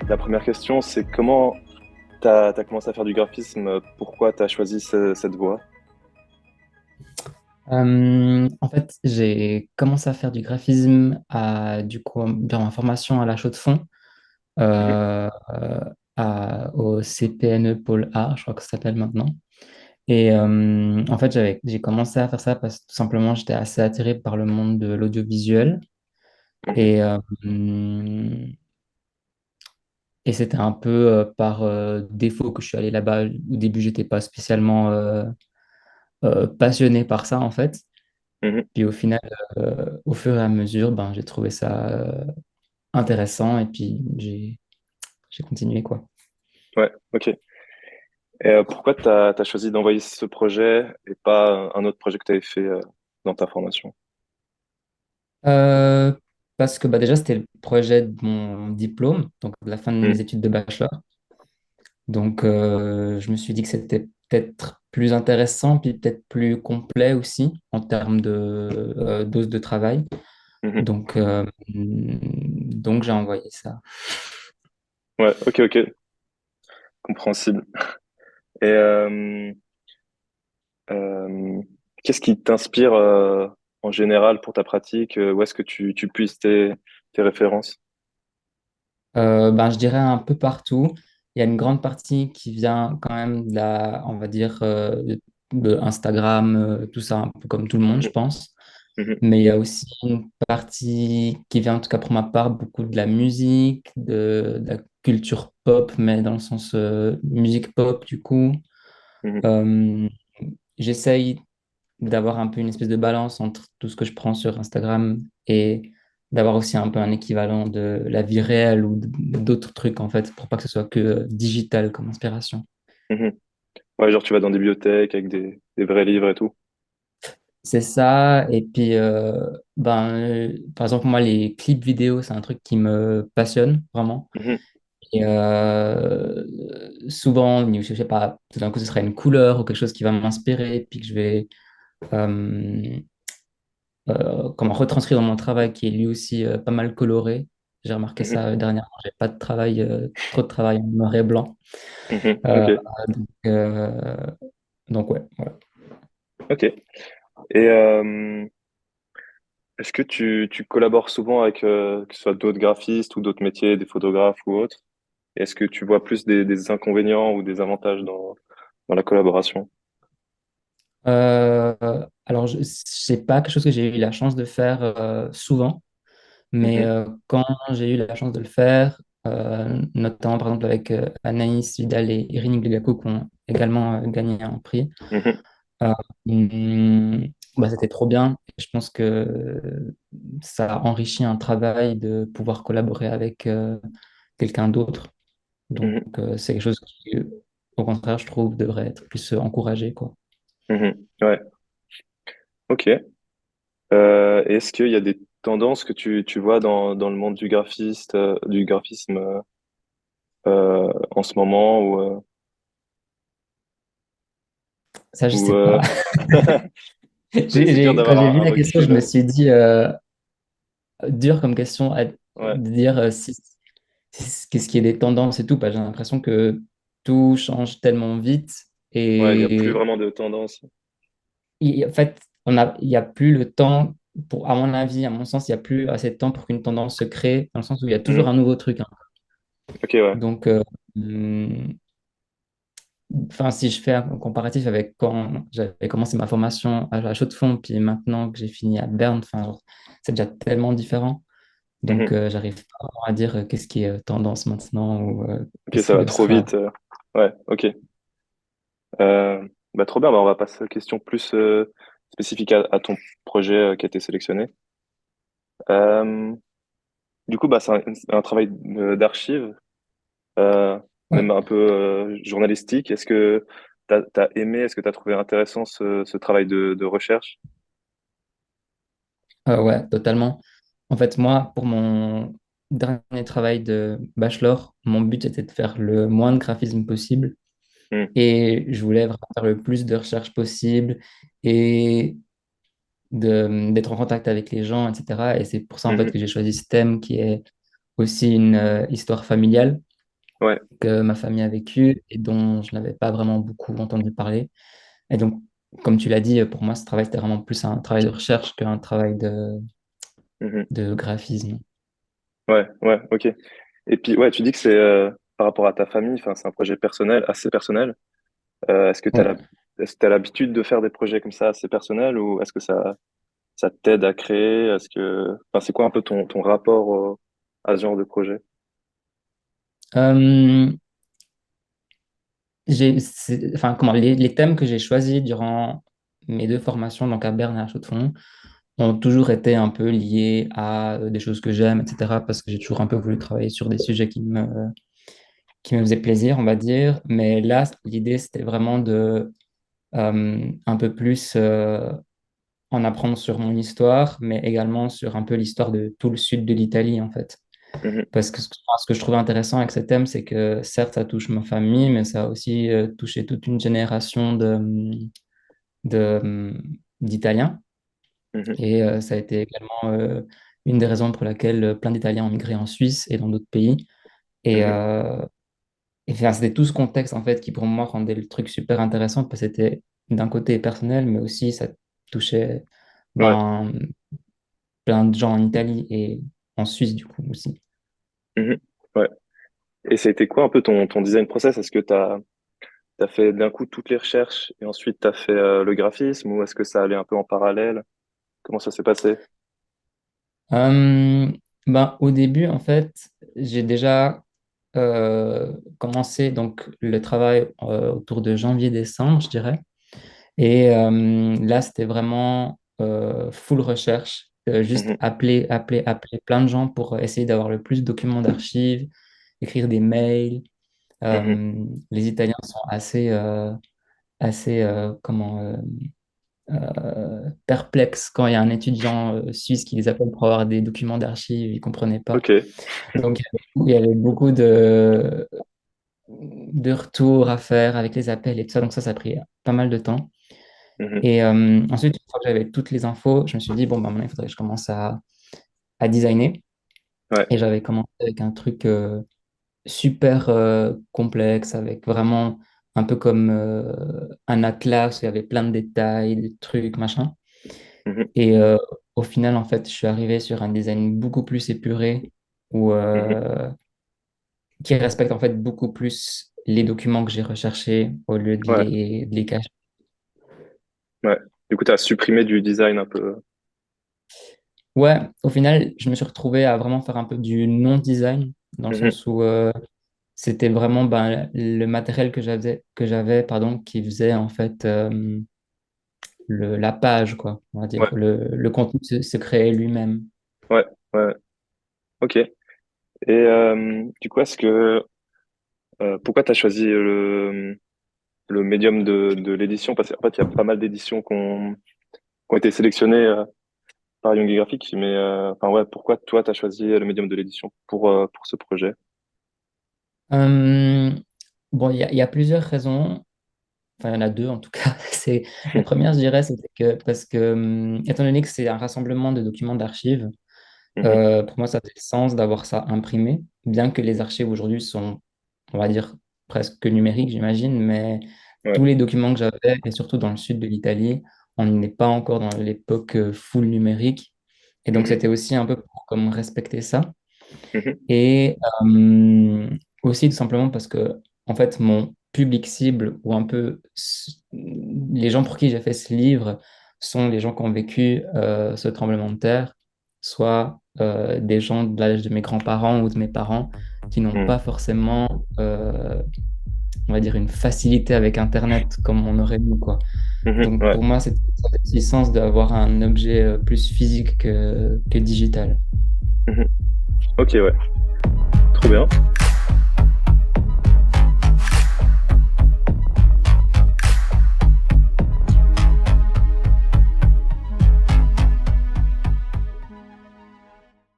La première question, c'est comment t'as commencé à faire du graphisme? Pourquoi t'as choisi cette voie? En fait, j'ai commencé à faire du graphisme du coup, durant ma formation à la Chaux-de-Fonds, Mhm, euh, au CPNE Pôle A, je crois que ça s'appelle maintenant. Et en fait, j'ai commencé à faire ça parce que tout simplement, j'étais assez attiré par le monde de l'audiovisuel. mhm, Et, euh, et c'était un peu par défaut que je suis allé là-bas. Au début, j'étais pas spécialement passionné par ça, en fait. mhm. Puis au final, au fur et à mesure, ben, j'ai trouvé ça intéressant et puis j'ai continué quoi. Ouais, ok. Et pourquoi t'as choisi d'envoyer ce projet et pas un autre projet que t'avais fait dans ta formation? Euh, Parce que bah, déjà, c'était le projet de mon diplôme, donc de la fin de mes Mhm, études de bachelor. Donc je me suis dit que c'était peut-être plus intéressant, puis peut-être plus complet aussi en termes de dose de travail. mhm. Donc j'ai envoyé ça. Ouais, ok, ok, compréhensible. Et euh, qu'est-ce qui t'inspire en général pour ta pratique? Où est-ce que tu puisses tes références? Ben, je dirais un peu partout. Il y a une grande partie qui vient quand même on va dire, de Instagram, tout ça, un peu comme tout le monde, je Mhm, pense. mhm, Mais il y a aussi une partie qui vient, en tout cas pour ma part, beaucoup de la musique, de la culture pop, mais dans le sens musique pop, du coup. mhm, Euh, J'essaye d'avoir un peu une espèce de balance entre tout ce que je prends sur Instagram et d'avoir aussi un peu un équivalent de la vie réelle ou d'autres trucs en fait, pour pas que ce soit que digital comme inspiration. mhm. Ouais, genre tu vas dans des bibliothèques avec des vrais livres et tout. C'est ça, et puis par exemple, moi, les clips vidéo, c'est un truc qui me passionne vraiment. Mhm, Et souvent, je sais pas, tout d'un coup, ce sera une couleur ou quelque chose qui va m'inspirer, puis que je vais euh, comment retranscrire dans mon travail qui est lui aussi pas mal coloré. J'ai remarqué mhm, ça dernièrement. J'ai pas de travail, trop de travail en noir et blanc. mhm. Ok, Euh, donc, euh, donc ouais, voilà. ok. Et est-ce que tu collabores souvent avec que ce soit d'autres graphistes ou d'autres métiers, des photographes ou autres? Et est-ce que tu vois plus des inconvénients ou des avantages dans la collaboration? Alors, c'est pas quelque chose que j'ai eu la chance de faire souvent, mais Mhm, quand j'ai eu la chance de le faire, notamment par exemple avec Anaïs Vidal et Irine Gliaco qui ont également gagné un prix, mhm, Euh, hum, bah, c'était trop bien. Je pense que ça enrichit un travail de pouvoir collaborer avec quelqu'un d'autre. Donc, mhm, c'est quelque chose qui, au contraire, je trouve, devrait être plus encouragé, quoi. mhm. Ouais, ok. Et est-ce qu'il y a des tendances que tu vois dans le monde du graphisme en ce moment Ça, je ou sais pas. c'est dur d'avoir Quand j'ai vu un la question, je recul? me suis dit, dur comme question Ouais, de dire qu'est-ce qui est des tendances et tout. Bah, j'ai l'impression que tout change tellement vite ouais, il n'y a plus et vraiment de tendance. en fait, il y a plus le temps à mon avis, à mon sens, il n'y a plus assez de temps pour qu'une tendance se crée, dans le sens où il y a toujours Mhm. un nouveau truc, hein. Ok, ouais. Donc, hum, enfin, si je fais un comparatif avec quand j'avais commencé ma formation à la Chaux-de-Fonds, puis maintenant que j'ai fini à Berne, enfin, genre, c'est déjà tellement différent. Donc, Mhm. j'arrive pas vraiment à dire qu'est-ce qui est tendance maintenant ou Ok, qu'est-ce ça qui va le trop sera. vite. Ouais, ok. Bah, trop bien, bah, on va passer aux questions plus spécifiques à ton projet qui a été sélectionné. Euh, du coup, bah, c'est un travail d'archive, euh, Ouais, même un peu journalistique. Est-ce que t'as aimé, est-ce que tu as trouvé intéressant ce travail de recherche? ouais, totalement. En fait, moi, pour mon dernier travail de bachelor, mon but était de faire le moins de graphisme possible Hmm, et je voulais vraiment faire le plus de recherches possible et d'être en contact avec les gens, etc. Et c'est pour ça, en fait, mhm, que j'ai choisi ce thème qui est aussi une histoire familiale. Ouais. que ma famille a vécu et dont je n'avais pas vraiment beaucoup entendu parler. Et donc, comme tu l'as dit, pour moi, ce travail, c'était vraiment plus un travail de recherche qu'un travail Mhm. de graphisme. Ouais, ouais, ok. Et puis, ouais, tu dis que c'est par rapport à ta famille, enfin, c'est un projet personnel, assez personnel. Est-ce que tu as Ouais. est-ce que t'as l'habitude de faire des projets comme ça assez personnels ou est-ce que ça t'aide à créer? Enfin, c'est quoi un peu ton rapport à ce genre de projet? Euh, enfin, comment, les thèmes que j'ai choisis durant mes deux formations, donc à Berne et à Chaux-de-Fonds, ont toujours été un peu liés à des choses que j'aime, etc. Parce que j'ai toujours un peu voulu travailler sur des sujets qui me faisaient plaisir, on va dire. Mais là, l'idée, c'était vraiment de un peu plus en apprendre sur mon histoire, mais également sur un peu l'histoire de tout le sud de l'Italie, en fait. Mhm, Parce que ce que je trouvais intéressant avec ce thème, c'est que certes, ça touche ma famille, mais ça a aussi touché toute une génération de, d'Italiens. mhm, Et ça a été également une des raisons pour laquelle plein d'Italiens ont migré en Suisse et dans d'autres pays. Et, mhm. euh, et enfin, c'était tout ce contexte, en fait, qui pour moi rendait le truc super intéressant, parce que c'était d'un côté personnel, mais aussi ça touchait Ouais. ben, plein de gens en Italie et en Suisse, du coup, aussi. Mhm. Ouais. Et ça a été quoi un peu ton design process? Est-ce que t'as fait d'un coup toutes les recherches et ensuite t'as fait le graphisme ou est-ce que ça allait un peu en parallèle? Comment ça s'est passé? Euh, ben, au début, en fait, j'ai déjà commencé donc, le travail autour de janvier-décembre, je dirais. Et là, c'était vraiment full recherche, juste Mhm, appeler plein de gens pour essayer d'avoir le plus de documents d'archives, écrire des mails. mhm. Les Italiens sont assez perplexes quand il y a un étudiant suisse qui les appelle pour avoir des documents d'archives, ils ne comprenaient pas. Ok. Donc, il y avait beaucoup de retours à faire avec les appels et tout ça. Donc, ça a pris pas mal de temps. Mhm. Et ensuite, une fois que j'avais toutes les infos, je me suis dit, bon, bah, maintenant, il faudrait que je commence à designer. Ouais. Et j'avais commencé avec un truc super complexe, avec vraiment un peu comme un atlas, où il y avait plein de détails, des trucs, machin. Mhm, Et au final, en fait, je suis arrivé sur un design beaucoup plus épuré, où, mhm. qui respecte en fait beaucoup plus les documents que j'ai recherchés au lieu Ouais. de les cacher. Ouais. Du coup, t'as supprimé du design un peu. Ouais, au final, je me suis retrouvé à vraiment faire un peu du non-design, dans le Mhm. sens où c'était vraiment ben, le matériel que j'avais, pardon, qui faisait en fait la page, quoi, on va dire. Ouais. Le contenu se créait lui-même. Ouais. Ouais. Ok. Et du coup, pourquoi t'as choisi le médium de l'édition? Parce qu'en fait, il y a pas mal d'éditions qui ont été sélectionnées par Young Graphic, mais enfin ouais, pourquoi toi t'as choisi le médium de l'édition pour ce projet? Euh, bon, il y a plusieurs raisons. Enfin, il y en a deux en tout cas. La première, je dirais, c'était que parce que, étant donné que c'est un rassemblement de documents d'archives, Mhm. pour moi, ça fait sens d'avoir ça imprimé, bien que les archives aujourd'hui sont, on va dire, presque numériques, j'imagine, mais Ouais. tous les documents que j'avais, et surtout dans le sud de l'Italie, on n'est pas encore dans l'époque full numérique. Et donc, Mhm. c'était aussi un peu pour comme respecter ça. Mhm. Et aussi tout simplement parce que, en fait, mon public cible, ou un peu les gens pour qui j'ai fait ce livre, sont les gens qui ont vécu ce tremblement de terre, soit des gens de l'âge de mes grands-parents ou de mes parents qui n'ont Mhm. pas forcément, on va dire, une facilité avec Internet comme on aurait nous, quoi. Mhm. Donc Ouais. pour moi, ça fait aussi sens d'avoir un objet plus physique que digital. Mhm. Ok, ouais. Trop bien.